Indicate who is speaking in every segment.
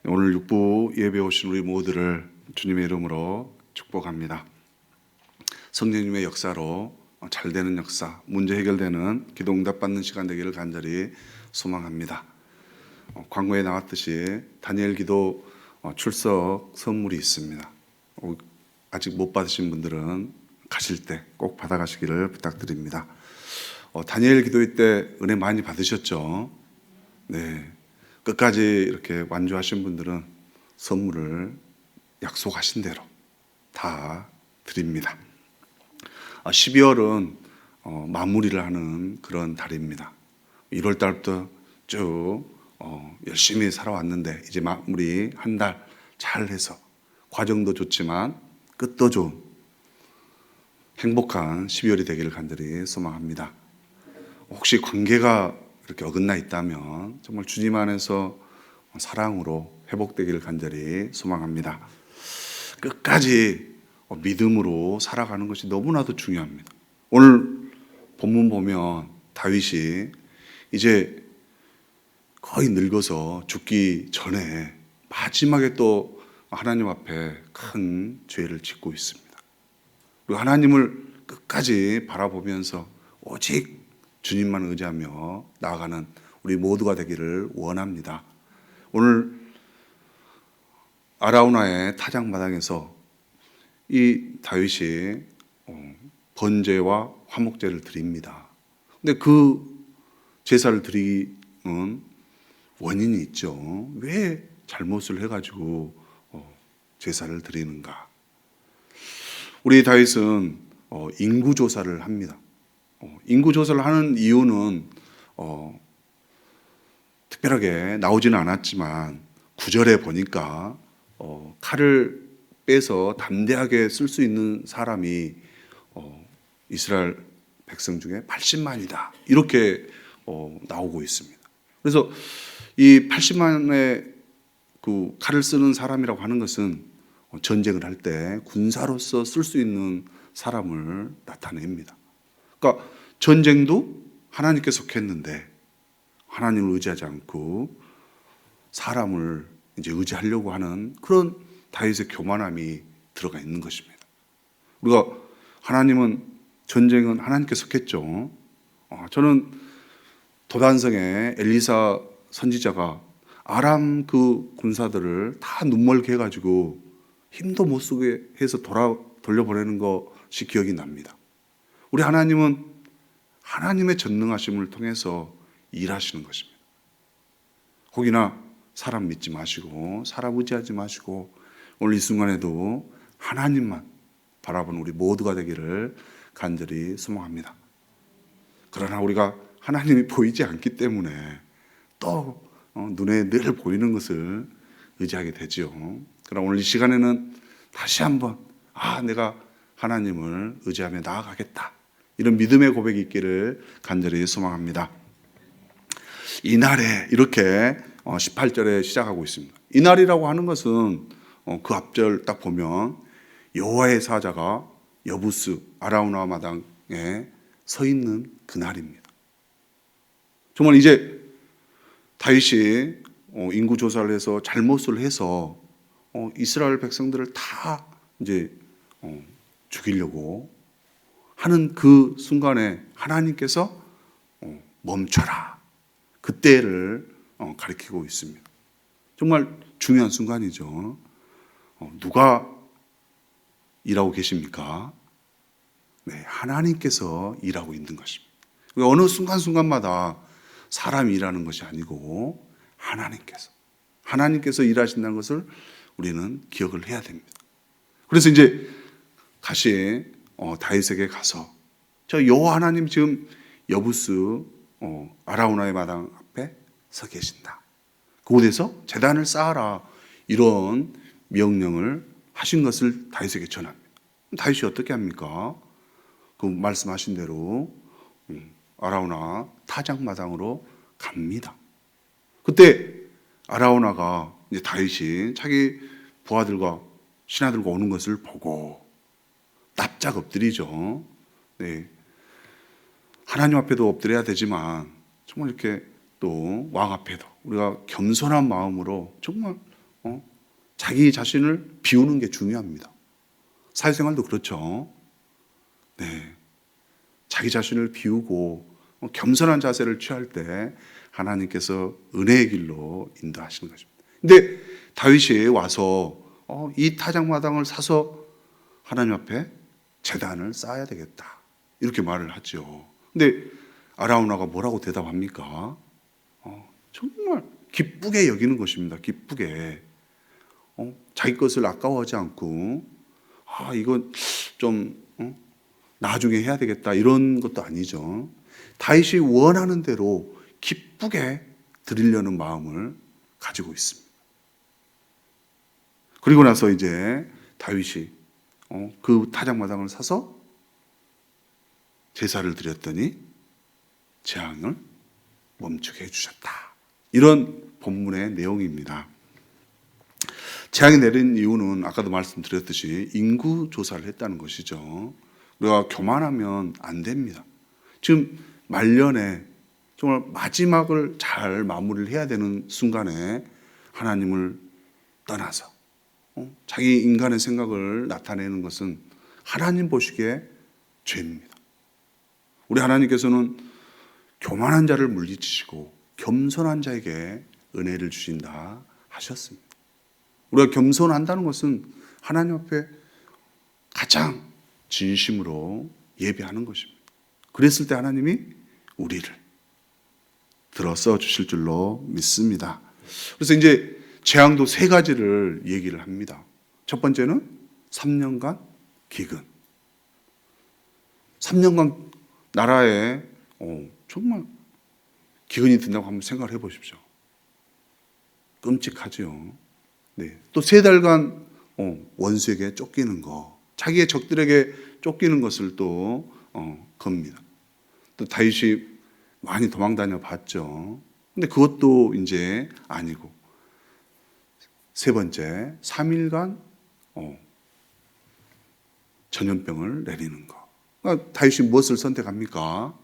Speaker 1: 오늘 육부 예배 오신 우리 모두를 주님의 이름으로 축복합니다. 성령님의 역사로 잘 되는 역사, 문제 해결되는 기도 응답받는 시간 되기를 간절히 소망합니다. 광고에 나왔듯이 다니엘 기도 출석 선물이 있습니다. 아직 못 받으신 분들은 가실 때 꼭 받아가시기를 부탁드립니다. 다니엘 기도회 때 은혜 많이 받으셨죠? 네. 끝까지 이렇게 완주하신 분들은 선물을 약속하신 대로 다 드립니다. 12월은 마무리를 하는 그런 달입니다. 1월 달부터 쭉 열심히 살아왔는데 이제 마무리 한 달 잘 해서 과정도 좋지만 끝도 좋은 행복한 12월이 되기를 간절히 소망합니다. 혹시 관계가 이렇게 어긋나 있다면 정말 주님 안에서 사랑으로 회복되기를 간절히 소망합니다. 끝까지 믿음으로 살아가는 것이 너무나도 중요합니다. 오늘 본문 보면 다윗이 이제 거의 늙어서 죽기 전에 마지막에 또 하나님 앞에 큰 죄를 짓고 있습니다. 그리고 하나님을 끝까지 바라보면서 오직 주님만 의지하며 나아가는 우리 모두가 되기를 원합니다. 오늘 아라우나의 타작마당에서 이 다윗이 번제와 화목제를 드립니다. 근데 그 제사를 드리는 원인이 있죠. 왜 잘못을 해가지고 제사를 드리는가? 우리 다윗은 인구조사를 합니다. 인구조사를 하는 이유는 특별하게 나오지는 않았지만 9절에 보니까 칼을 빼서 담대하게 쓸 수 있는 사람이 이스라엘 백성 중에 80만이다 이렇게 나오고 있습니다. 그래서 이 80만의 그 칼을 쓰는 사람이라고 하는 것은 전쟁을 할 때 군사로서 쓸 수 있는 사람을 나타냅니다. 그러니까 전쟁도 하나님께 속했는데 하나님을 의지하지 않고 사람을 이제 의지하려고 하는 그런 다윗의 교만함이 들어가 있는 것입니다. 우리가 하나님은 전쟁은 하나님께 속했죠. 저는 도단성에 엘리사 선지자가 아람 그 군사들을 다 눈멀게 해가지고 힘도 못 쓰게 해서 돌려보내는 것이 기억이 납니다. 우리 하나님은 하나님의 전능하심을 통해서 일하시는 것입니다. 혹이나 사람 믿지 마시고 사람 의지하지 마시고 오늘 이 순간에도 하나님만 바라보는 우리 모두가 되기를 간절히 소망합니다. 그러나 우리가 하나님이 보이지 않기 때문에 또 눈에 늘 보이는 것을 의지하게 되죠. 그러나 오늘 이 시간에는 다시 한번 내가 하나님을 의지하며 나아가겠다 이런 믿음의 고백이 있기를 간절히 소망합니다. 이날에 이렇게 18절에 시작하고 있습니다. 이날이라고 하는 것은 그 앞절 딱 보면 여호와의 사자가 여부스 아라우나 마당에 서 있는 그날입니다. 정말 이제 다윗이 인구조사를 해서 잘못을 해서 이스라엘 백성들을 다 이제 죽이려고 하는 그 순간에 하나님께서 멈춰라 그때를 가리키고 있습니다. 정말 중요한 순간이죠. 누가 일하고 계십니까? 네, 하나님께서 일하고 있는 것입니다. 어느 순간순간마다 사람이 일하는 것이 아니고 하나님께서 일하신다는 것을 우리는 기억을 해야 됩니다. 그래서 이제 다시 다윗에게 가서 저 여호와 하나님 지금 여부스 아라우나의 마당 앞에 서 계신다. 그곳에서 제단을 쌓아라 이런 명령을 하신 것을 다윗에게 전합니다. 다윗이 어떻게 합니까? 그 말씀하신 대로 아라우나 타작마당으로 갑니다. 그때 아라우나가 이제 다윗이 자기 부하들과 신하들과 오는 것을 보고 납작 엎드리죠. 네. 하나님 앞에도 엎드려야 되지만 정말 이렇게 또 왕 앞에도 우리가 겸손한 마음으로 정말 자기 자신을 비우는 게 중요합니다. 사회생활도 그렇죠. 네. 자기 자신을 비우고 겸손한 자세를 취할 때 하나님께서 은혜의 길로 인도하시는 것입니다. 근데 다윗이 와서 이 타작마당을 사서 하나님 앞에 제단을 쌓아야 되겠다, 이렇게 말을 하죠. 근데 아라우나가 뭐라고 대답합니까? 정말 기쁘게 여기는 것입니다. 기쁘게. 자기 것을 아까워하지 않고, 이건 좀 나중에 해야 되겠다, 이런 것도 아니죠. 다윗이 원하는 대로 기쁘게 드리려는 마음을 가지고 있습니다. 그리고 나서 이제 다윗이 그 타작마당을 사서 제사를 드렸더니 재앙을 멈추게 해주셨다. 이런 본문의 내용입니다. 재앙이 내린 이유는 아까도 말씀드렸듯이 인구 조사를 했다는 것이죠. 우리가 교만하면 안 됩니다. 지금 말년에 정말 마지막을 잘 마무리를 해야 되는 순간에 하나님을 떠나서 자기 인간의 생각을 나타내는 것은 하나님 보시기에 죄입니다. 우리 하나님께서는 교만한 자를 물리치시고 겸손한 자에게 은혜를 주신다 하셨습니다. 우리가 겸손한다는 것은 하나님 앞에 가장 진심으로 예배하는 것입니다. 그랬을 때 하나님이 우리를 들어서 주실 줄로 믿습니다. 그래서 이제 재앙도 세 가지를 얘기를 합니다. 첫 번째는 3년간 기근. 3년간 나라에 정말 기근이 든다고 한번 생각을 해보십시오. 끔찍하죠. 네. 또 3달간 원수에게 쫓기는 거, 자기의 적들에게 쫓기는 것을 또 겁니다. 또 다윗이 많이 도망다녀 봤죠. 근데 그것도 이제 아니고, 세 번째 3일간 전염병을 내리는 거. 그러니까 다윗이 무엇을 선택합니까?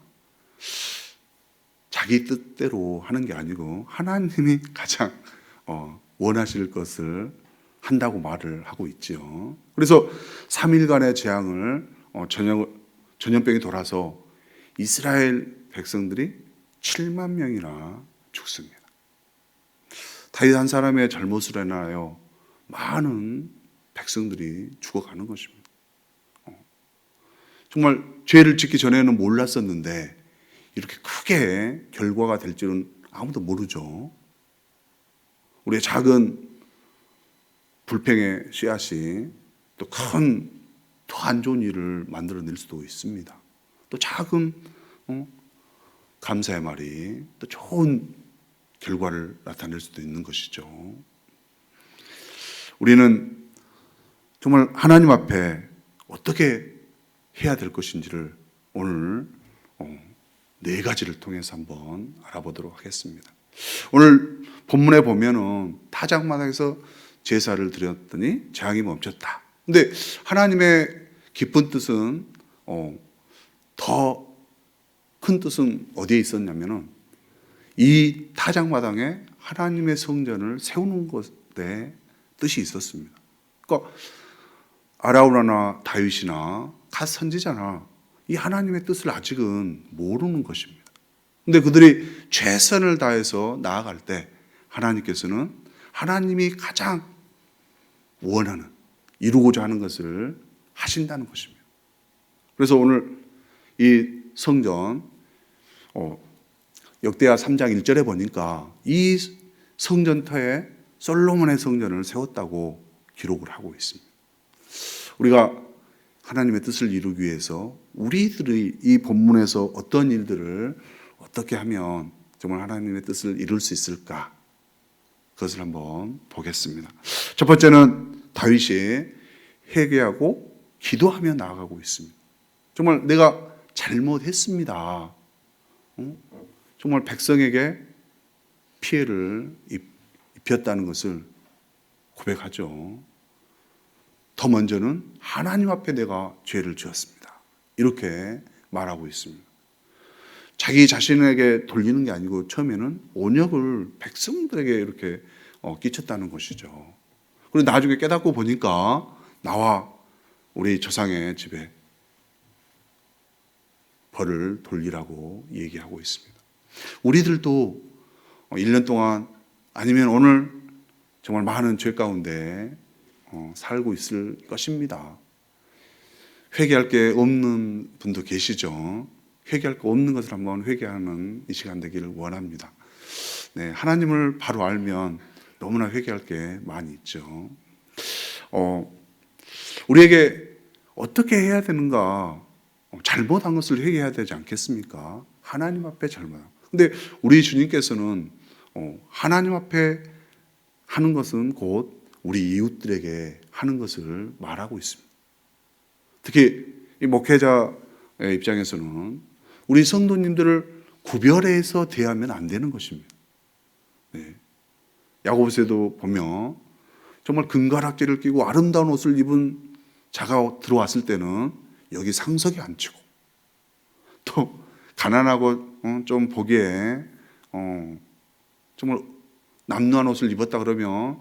Speaker 1: 자기 뜻대로 하는 게 아니고 하나님이 가장 원하실 것을 한다고 말을 하고 있죠. 그래서 3일간의 재앙을 전염병이 돌아서 이스라엘 백성들이 7만 명이나 죽습니다. 다윗 한 사람의 잘못으로 인하여 많은 백성들이 죽어가는 것입니다. 정말 죄를 짓기 전에는 몰랐었는데 이렇게 크게 결과가 될 줄은 아무도 모르죠. 우리의 작은 불평의 씨앗이 또 큰, 더 안 좋은 일을 만들어낼 수도 있습니다. 또 작은 감사의 말이 또 좋은 결과를 나타낼 수도 있는 것이죠. 우리는 정말 하나님 앞에 어떻게 해야 될 것인지를 오늘 4가지를 통해서 한번 알아보도록 하겠습니다. 오늘 본문에 보면은 타작마당에서 제사를 드렸더니 재앙이 멈췄다. 근데 하나님의 깊은 뜻은 더 큰 뜻은 어디에 있었냐면은 이 타작마당에 하나님의 성전을 세우는 것에 뜻이 있었습니다. 그러니까 아라우나나 다윗이나 갓 선지자나 이 하나님의 뜻을 아직은 모르는 것입니다. 근데 그들이 최선을 다해서 나아갈 때 하나님께서는 하나님이 가장 원하는, 이루고자 하는 것을 하신다는 것입니다. 그래서 오늘 이 성전 역대하 3장 1절에 보니까 이 성전터에 솔로몬의 성전을 세웠다고 기록을 하고 있습니다. 우리가 하나님의 뜻을 이루기 위해서 우리들이 이 본문에서 어떤 일들을 어떻게 하면 정말 하나님의 뜻을 이룰 수 있을까? 그것을 한번 보겠습니다. 첫 번째는 다윗이 회개하고 기도하며 나아가고 있습니다. 정말 내가 잘못했습니다. 정말 백성에게 피해를 입혔다는 것을 고백하죠. 더 먼저는 하나님 앞에 내가 죄를 지었습니다. 이렇게 말하고 있습니다. 자기 자신에게 돌리는 게 아니고 처음에는 온역을 백성들에게 이렇게 끼쳤다는 것이죠. 그리고 나중에 깨닫고 보니까 나와 우리 조상의 집에 벌을 돌리라고 얘기하고 있습니다. 우리들도 1년 동안 아니면 오늘 정말 많은 죄 가운데 살고 있을 것입니다. 회개할 게 없는 분도 계시죠. 회개할 거 없는 것을 한번 회개하는 이 시간 되기를 원합니다. 네, 하나님을 바로 알면 너무나 회개할 게 많이 있죠. 우리에게 어떻게 해야 되는가? 잘못한 것을 회개해야 되지 않겠습니까? 하나님 앞에 잘못한. 근데 우리 주님께서는 하나님 앞에 하는 것은 곧 우리 이웃들에게 하는 것을 말하고 있습니다. 특히 이 목회자의 입장에서는 우리 성도님들을 구별해서 대하면 안 되는 것입니다. 네. 야고보서에도 보면 정말 금가락지를 끼고 아름다운 옷을 입은 자가 들어왔을 때는 여기 상석에 앉히고, 또 가난하고 좀 보기에 정말 남루한 옷을 입었다 그러면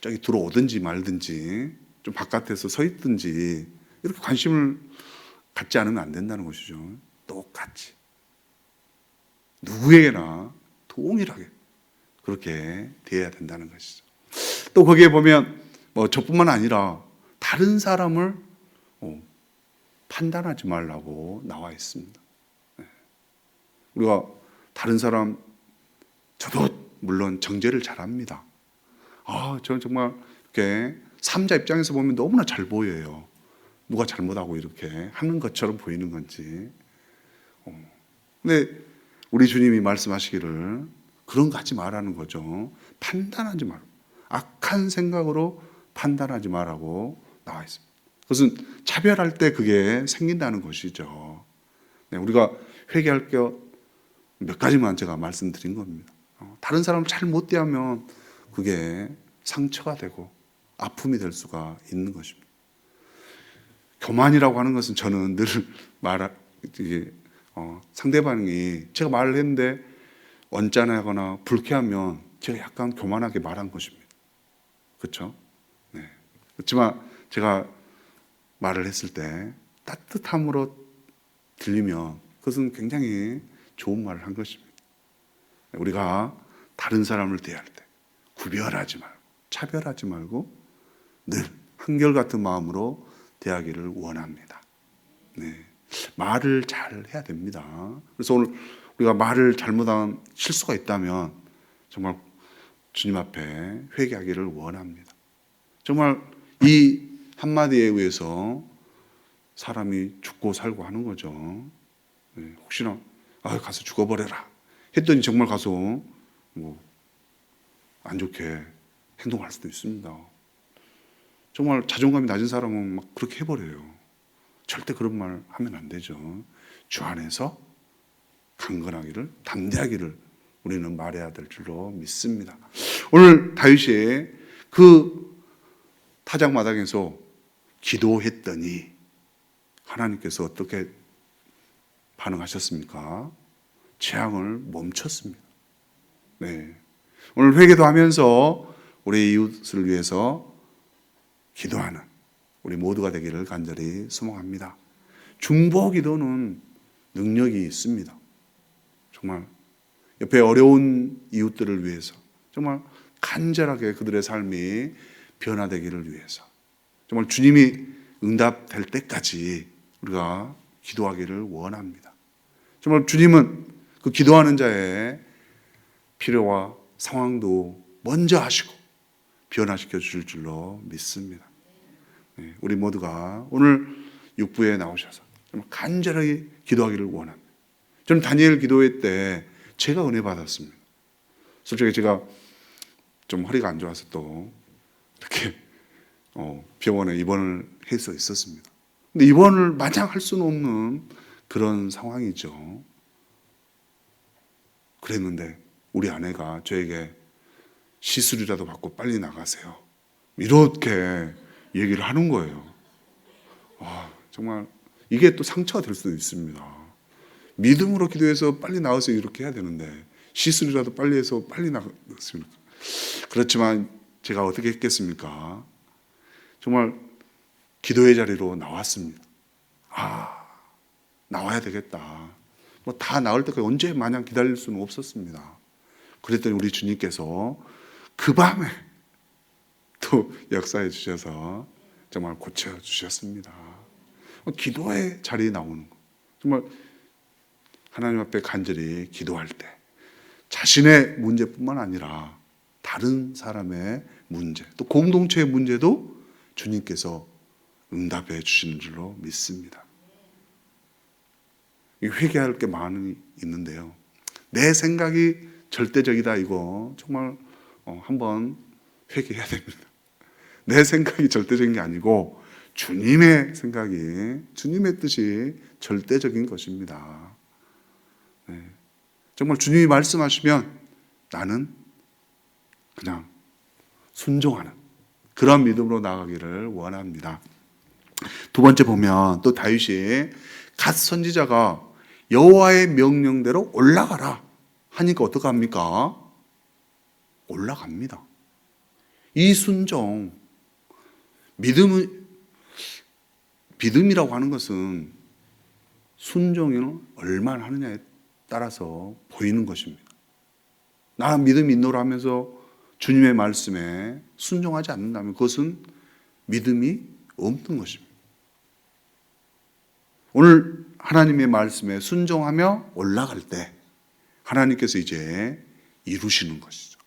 Speaker 1: 저기 들어오든지 말든지 좀 바깥에서 서 있든지 이렇게 관심을 갖지 않으면 안 된다는 것이죠. 똑같이 누구에게나 동일하게 그렇게 대해야 된다는 것이죠. 또 거기에 보면 저뿐만 아니라 다른 사람을 판단하지 말라고 나와 있습니다. 우리가 다른 사람, 저도 물론 정죄를 잘합니다. 저는 정말 이렇게 삼자 입장에서 보면 너무나 잘 보여요. 누가 잘못하고 이렇게 하는 것처럼 보이는 건지. 근데 우리 주님이 말씀하시기를 그런 거 하지 말라는 거죠. 판단하지 말고, 악한 생각으로 판단하지 말라고 나와 있습니다. 그것은 차별할 때 그게 생긴다는 것이죠. 네, 우리가 회개할 것 몇 가지만 제가 말씀드린 겁니다. 다른 사람을 잘 못 대하면 그게 상처가 되고 아픔이 될 수가 있는 것입니다. 교만이라고 하는 것은 저는 늘 상대방이 제가 말을 했는데 언짢아하거나 불쾌하면 제가 약간 교만하게 말한 것입니다. 그렇죠? 네. 그렇지만 제가 말을 했을 때 따뜻함으로 들리면 그것은 굉장히 좋은 말을 한 것입니다. 우리가 다른 사람을 대할 때 구별하지 말고 차별하지 말고 늘 한결같은 마음으로 대하기를 원합니다. 네. 말을 잘 해야 됩니다. 그래서 오늘 우리가 말을 잘못한 실수가 있다면 정말 주님 앞에 회개하기를 원합니다. 정말 이 한마디에 의해서 사람이 죽고 살고 하는 거죠. 네. 혹시나 가서 죽어버려라 했더니 정말 가서 안 좋게 행동할 수도 있습니다. 정말 자존감이 낮은 사람은 막 그렇게 해버려요. 절대 그런 말 하면 안 되죠. 주 안에서 강건하기를, 담대하기를 우리는 말해야 될 줄로 믿습니다. 오늘 다윗이 그 타작마당에서 기도했더니 하나님께서 어떻게 반응하셨습니까? 재앙을 멈췄습니다. 네. 오늘 회개도 하면서 우리 이웃을 위해서 기도하는 우리 모두가 되기를 간절히 소망합니다. 중보 기도는 능력이 있습니다. 정말 옆에 어려운 이웃들을 위해서 정말 간절하게 그들의 삶이 변화되기를 위해서 정말 주님이 응답될 때까지 우리가 기도하기를 원합니다. 정말 주님은 그 기도하는 자의 필요와 상황도 먼저 하시고 변화시켜 주실 줄로 믿습니다. 네, 우리 모두가 오늘 육부에 나오셔서 정말 간절하게 기도하기를 원합니다. 저는 다니엘 기도회 때 제가 은혜 받았습니다. 솔직히 제가 좀 허리가 안 좋아서 또 이렇게 병원에 입원을 해서 있었습니다. 근데 입원을 마냥 할 수는 없는 그런 상황이죠. 그랬는데 우리 아내가 저에게 시술이라도 받고 빨리 나가세요, 이렇게 얘기를 하는 거예요. 정말 이게 또 상처가 될 수도 있습니다. 믿음으로 기도해서 빨리 나으세요 이렇게 해야 되는데 시술이라도 빨리 해서 빨리 나갔습니다. 그렇지만 제가 어떻게 했겠습니까? 정말 기도의 자리로 나왔습니다. 나와야 되겠다. 뭐 다 나올 때까지 언제 마냥 기다릴 수는 없었습니다. 그랬더니 우리 주님께서 그 밤에 또 역사해 주셔서 정말 고쳐 주셨습니다. 기도의 자리에 나오는 거. 정말 하나님 앞에 간절히 기도할 때 자신의 문제뿐만 아니라 다른 사람의 문제, 또 공동체의 문제도 주님께서 응답해 주시는 줄로 믿습니다. 회개할 게 많이 있는데요. 내 생각이 절대적이다, 이거 정말 한번 회개해야 됩니다. 내 생각이 절대적인 게 아니고 주님의 생각이, 주님의 뜻이 절대적인 것입니다. 네. 정말 주님이 말씀하시면 나는 그냥 순종하는 그런 믿음으로 나아가기를 원합니다. 두 번째 보면 또 다윗이 갓 선지자가 여호와의 명령대로 올라가라 하니까 어떡합니까? 올라갑니다. 이 순종, 믿음이라고 하는 것은 순종을 얼마나 하느냐에 따라서 보이는 것입니다. 나 믿음이 있노라 하면서 주님의 말씀에 순종하지 않는다면 그것은 믿음이 없는 것입니다. 오늘 하나님의 말씀에 순종하며 올라갈 때 하나님께서 이제 이루시는 것이죠.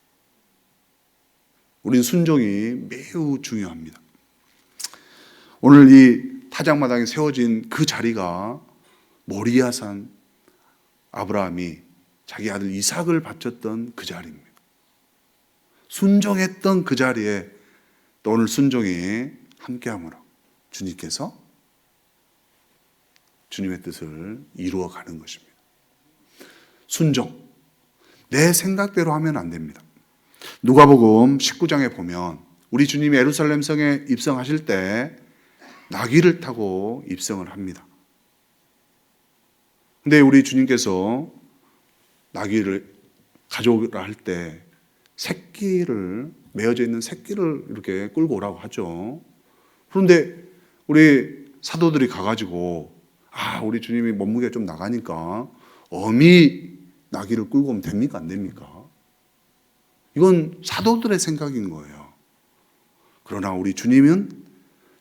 Speaker 1: 우린 순종이 매우 중요합니다. 오늘 이 타작마당에 세워진 그 자리가 모리아산 아브라함이 자기 아들 이삭을 바쳤던 그 자리입니다. 순종했던 그 자리에 또 오늘 순종이 함께함으로 주님께서 주님의 뜻을 이루어가는 것입니다. 순종, 내 생각대로 하면 안 됩니다. 누가복음 19장에 보면 우리 주님이 예루살렘 성에 입성하실 때 나귀를 타고 입성을 합니다. 근데 우리 주님께서 나귀를 가져오라 할 때 새끼를, 메어져 있는 새끼를 이렇게 끌고 오라고 하죠. 그런데 우리 사도들이 가가지고 우리 주님이 몸무게가 좀 나가니까 어미 나귀를 끌고 오면 됩니까? 안 됩니까? 이건 사도들의 생각인 거예요. 그러나 우리 주님은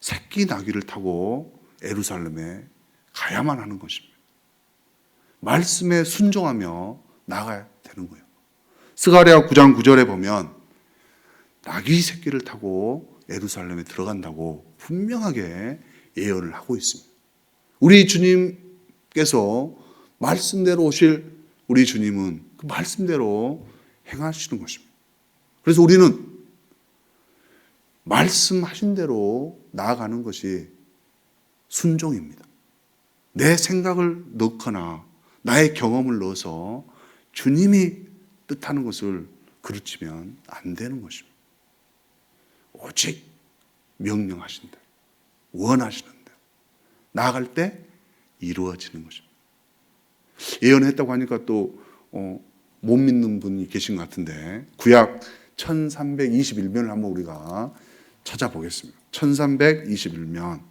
Speaker 1: 새끼 나귀를 타고 예루살렘에 가야만 하는 것입니다. 말씀에 순종하며 나가야 되는 거예요. 스가랴 9장 9절에 보면 나귀 새끼를 타고 예루살렘에 들어간다고 분명하게 예언을 하고 있습니다. 우리 주님께서 말씀대로 오실 우리 주님은 그 말씀대로 행하시는 것입니다. 그래서 우리는 말씀하신 대로 나아가는 것이 순종입니다. 내 생각을 넣거나 나의 경험을 넣어서 주님이 뜻하는 것을 그르치면 안 되는 것입니다. 오직 명령하신 대로, 원하시는 대로 나아갈 때 이루어지는 것입니다. 예언했다고 하니까 또 못 믿는 분이 계신 것 같은데 구약 1321면을 한번 우리가 찾아보겠습니다. 1321면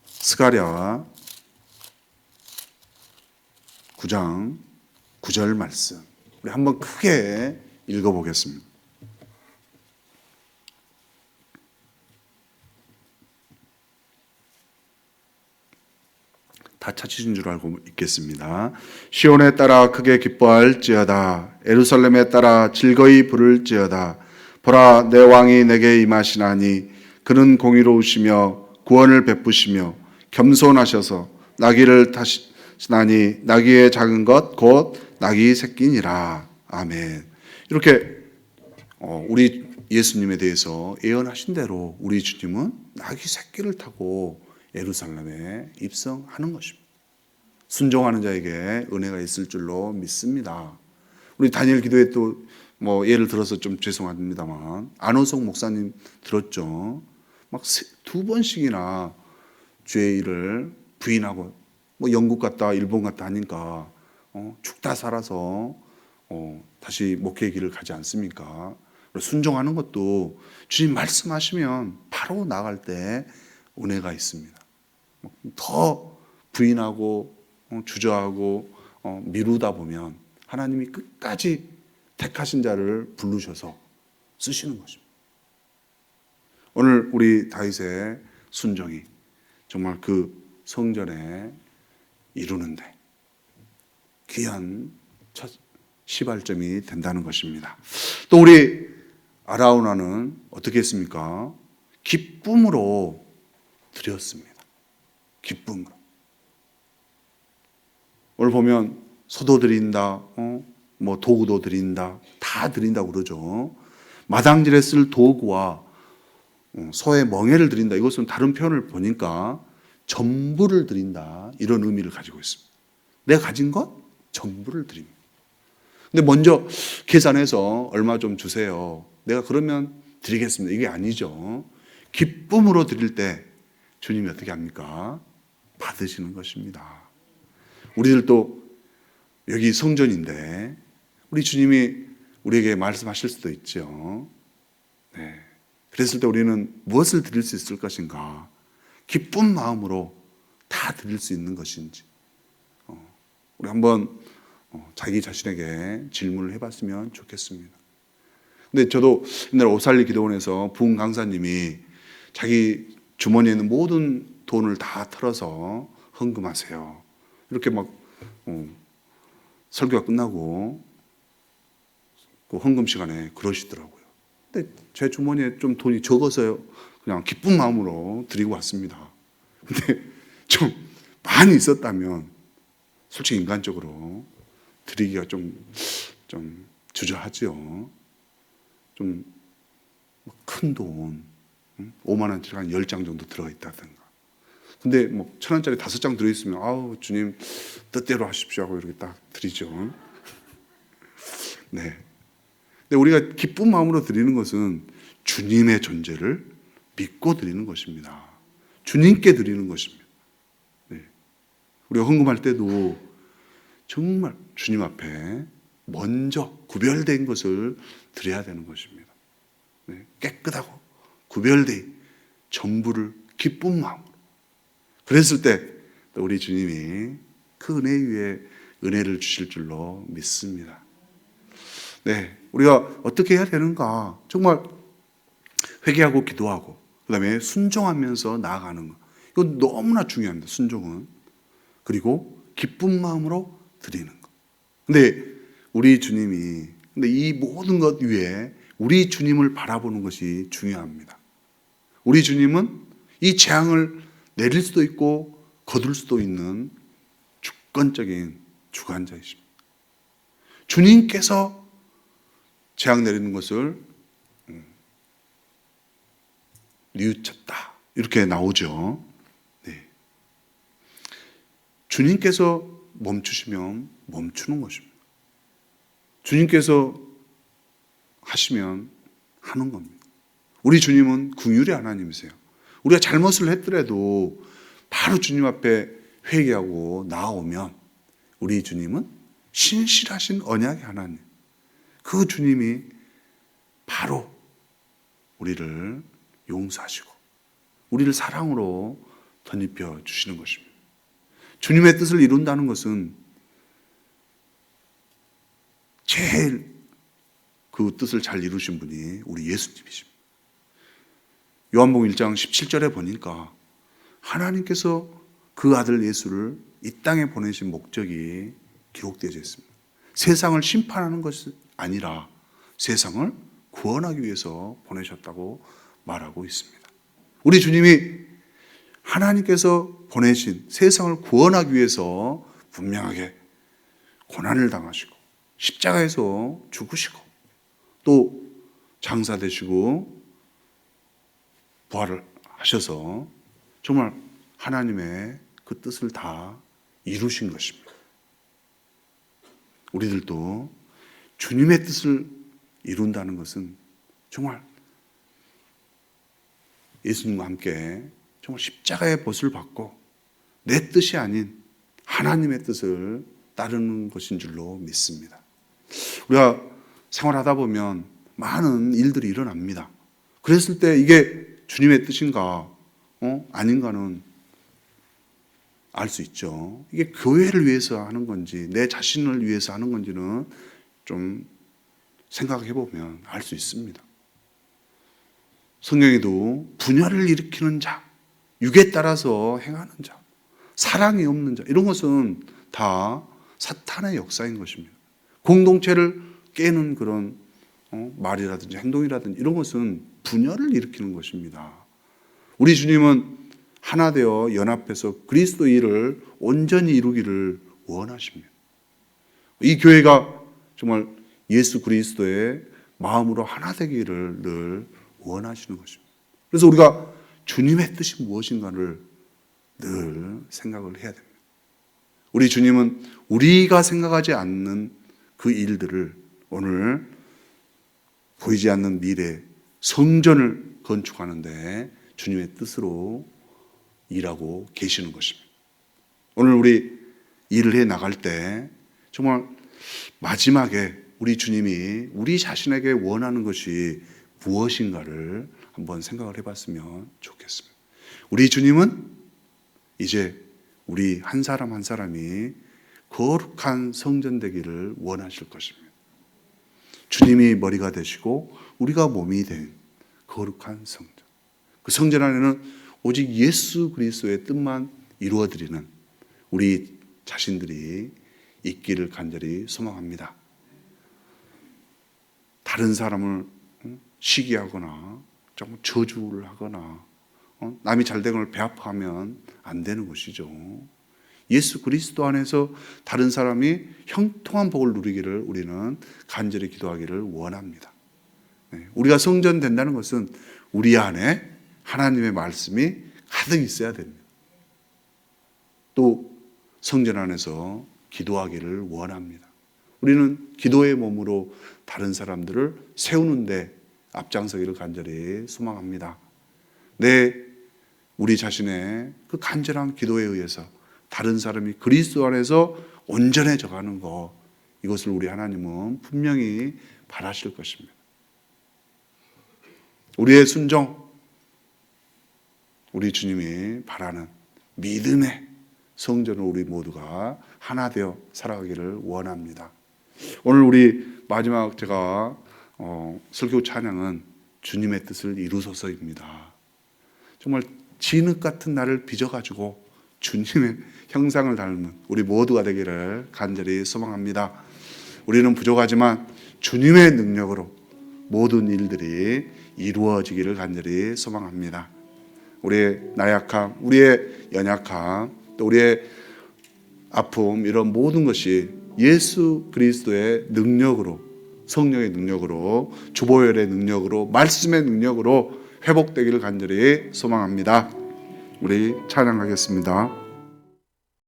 Speaker 1: 스가랴 9장 9절 말씀 우리 한번 크게 읽어보겠습니다. 다 찾으신 줄 알고 읽겠습니다. 시온에 따라 크게 기뻐할지어다. 예루살렘에 따라 즐거이 부를지어다. 보라, 내 왕이 내게 임하시나니 그는 공의로우시며 구원을 베푸시며 겸손하셔서 나귀를 타시나니 나귀의 작은 것 곧 나귀 새끼니라. 아멘. 이렇게 우리 예수님에 대해서 예언하신 대로 우리 주님은 나귀 새끼를 타고 예루살렘에 입성하는 것입니다. 순종하는 자에게 은혜가 있을 줄로 믿습니다. 우리 다니엘 기도회 또 예를 들어서 좀 죄송합니다만 안호석 목사님 들었죠. 막 두 번씩이나 주의 일을 부인하고 영국 갔다 일본 갔다 하니까 죽다 살아서 다시 목회의 길을 가지 않습니까? 순종하는 것도 주님 말씀하시면 바로 나갈 때 은혜가 있습니다. 더 부인하고 주저하고 미루다 보면 하나님이 끝까지 택하신 자를 부르셔서 쓰시는 것입니다. 오늘 우리 다윗의 순종이 정말 그 성전에 이루는데 귀한 첫 시발점이 된다는 것입니다. 또 우리 아라우나는 어떻게 했습니까? 기쁨으로 드렸습니다. 기쁨으로. 오늘 보면 소도 드린다, 뭐 도구도 드린다, 다 드린다고 그러죠. 마당질에 쓸 도구와 소의 멍에를 드린다. 이것은 다른 표현을 보니까 전부를 드린다. 이런 의미를 가지고 있습니다. 내가 가진 것 전부를 드립니다. 근데 먼저 계산해서 얼마 좀 주세요. 내가 그러면 드리겠습니다. 이게 아니죠. 기쁨으로 드릴 때 주님이 어떻게 합니까? 받으시는 것입니다. 우리들도 여기 성전인데 우리 주님이 우리에게 말씀하실 수도 있죠. 네. 그랬을 때 우리는 무엇을 드릴 수 있을 것인가? 기쁜 마음으로 다 드릴 수 있는 것인지 우리 한번 자기 자신에게 질문을 해봤으면 좋겠습니다. 근데 저도 옛날 오살리 기도원에서 부흥 강사님이 자기 주머니에 있는 모든 돈을 다 털어서 헌금하세요. 이렇게 막 설교가 끝나고 그 헌금 시간에 그러시더라고요. 근데 제 주머니에 좀 돈이 적어서요. 그냥 기쁜 마음으로 드리고 왔습니다. 근데 좀 많이 있었다면 솔직히 인간적으로 드리기가 좀 주저하죠. 좀 큰 돈, 5만 원짜리 한 10장 정도 들어가 있다든가. 근데 뭐 1,000원짜리 5장 들어있으면 아우 주님 뜻대로 하십시오 하고 이렇게 딱 드리죠. 네. 근데 우리가 기쁜 마음으로 드리는 것은 주님의 존재를 믿고 드리는 것입니다. 주님께 드리는 것입니다. 네. 우리가 헌금할 때도 정말 주님 앞에 먼저 구별된 것을 드려야 되는 것입니다. 네. 깨끗하고 구별된 전부를 기쁜 마음으로. 그랬을 때 우리 주님이 그 은혜 위에 은혜를 주실 줄로 믿습니다. 네, 우리가 어떻게 해야 되는가? 정말 회개하고 기도하고 그다음에 순종하면서 나아가는 것. 이건 너무나 중요합니다. 순종은. 그리고 기쁜 마음으로 드리는 것. 근데 우리 주님이 이 모든 것 위에 우리 주님을 바라보는 것이 중요합니다. 우리 주님은 이 재앙을 내릴 수도 있고 거둘 수도 있는 주권적인 주관자이십니다. 주님께서 재앙 내리는 것을 뉘우쳤다. 이렇게 나오죠. 네. 주님께서 멈추시면 멈추는 것입니다. 주님께서 하시면 하는 겁니다. 우리 주님은 긍휼의 하나님이세요. 우리가 잘못을 했더라도 바로 주님 앞에 회개하고 나아오면 우리 주님은 신실하신 언약의 하나님. 그 주님이 바로 우리를 용서하시고 우리를 사랑으로 덧입혀 주시는 것입니다. 주님의 뜻을 이룬다는 것은 제일 그 뜻을 잘 이루신 분이 우리 예수님이십니다. 요한복음 1장 17절에 보니까 하나님께서 그 아들 예수를 이 땅에 보내신 목적이 기록되어 있습니다. 세상을 심판하는 것이 아니라 세상을 구원하기 위해서 보내셨다고 말하고 있습니다. 우리 주님이 하나님께서 보내신 세상을 구원하기 위해서 분명하게 고난을 당하시고 십자가에서 죽으시고 또 장사되시고 부활을 하셔서 정말 하나님의 그 뜻을 다 이루신 것입니다. 우리들도 주님의 뜻을 이룬다는 것은 정말 예수님과 함께 정말 십자가의 벗을 받고 내 뜻이 아닌 하나님의 뜻을 따르는 것인 줄로 믿습니다. 우리가 생활하다 보면 많은 일들이 일어납니다. 그랬을 때 이게 주님의 뜻인가 아닌가는 알 수 있죠. 이게 교회를 위해서 하는 건지 내 자신을 위해서 하는 건지는 좀 생각해 보면 알 수 있습니다. 성경에도 분열을 일으키는 자, 육에 따라서 행하는 자, 사랑이 없는 자, 이런 것은 다 사탄의 역사인 것입니다. 공동체를 깨는 그런 말이라든지 행동이라든지 이런 것은 분열을 일으키는 것입니다. 우리 주님은 하나 되어 연합해서 그리스도 일을 온전히 이루기를 원하십니다. 이 교회가 정말 예수 그리스도의 마음으로 하나 되기를 늘 원하시는 것입니다. 그래서 우리가 주님의 뜻이 무엇인가를 늘 생각을 해야 됩니다. 우리 주님은 우리가 생각하지 않는 그 일들을 오늘 보이지 않는 미래 성전을 건축하는데 주님의 뜻으로 일하고 계시는 것입니다. 오늘 우리 일을 해 나갈 때 정말 마지막에 우리 주님이 우리 자신에게 원하는 것이 무엇인가를 한번 생각을 해봤으면 좋겠습니다. 우리 주님은 이제 우리 한 사람 한 사람이 거룩한 성전 되기를 원하실 것입니다. 주님이 머리가 되시고 우리가 몸이 된 거룩한 성전. 그 성전 안에는 오직 예수 그리스도의 뜻만 이루어드리는 우리 자신들이 있기를 간절히 소망합니다. 다른 사람을 시기하거나 조금 저주를 하거나 남이 잘된 걸 배아파하면 안 되는 것이죠. 예수 그리스도 안에서 다른 사람이 형통한 복을 누리기를 우리는 간절히 기도하기를 원합니다. 우리가 성전 된다는 것은 우리 안에 하나님의 말씀이 가득 있어야 됩니다. 또 성전 안에서 기도하기를 원합니다. 우리는 기도의 몸으로 다른 사람들을 세우는데 앞장서기를 간절히 소망합니다. 우리 자신의 그 간절한 기도에 의해서 다른 사람이 그리스도 안에서 온전해져 가는 것, 이것을 우리 하나님은 분명히 바라실 것입니다. 우리의 순종, 우리 주님이 바라는 믿음의 성전을 우리 모두가 하나 되어 살아가기를 원합니다. 오늘 우리 마지막 제가 설교 찬양은 주님의 뜻을 이루소서입니다. 정말 진흙 같은 나를 빚어가지고 주님의 형상을 닮은 우리 모두가 되기를 간절히 소망합니다. 우리는 부족하지만 주님의 능력으로 모든 일들이 이루어지기를 간절히 소망합니다. 우리의 나약함, 우리의 연약함, 또 우리의 아픔, 이런 모든 것이 예수 그리스도의 능력으로, 성령의 능력으로, 주보혈의 능력으로, 말씀의 능력으로 회복되기를 간절히 소망합니다. 우리 찬양하겠습니다.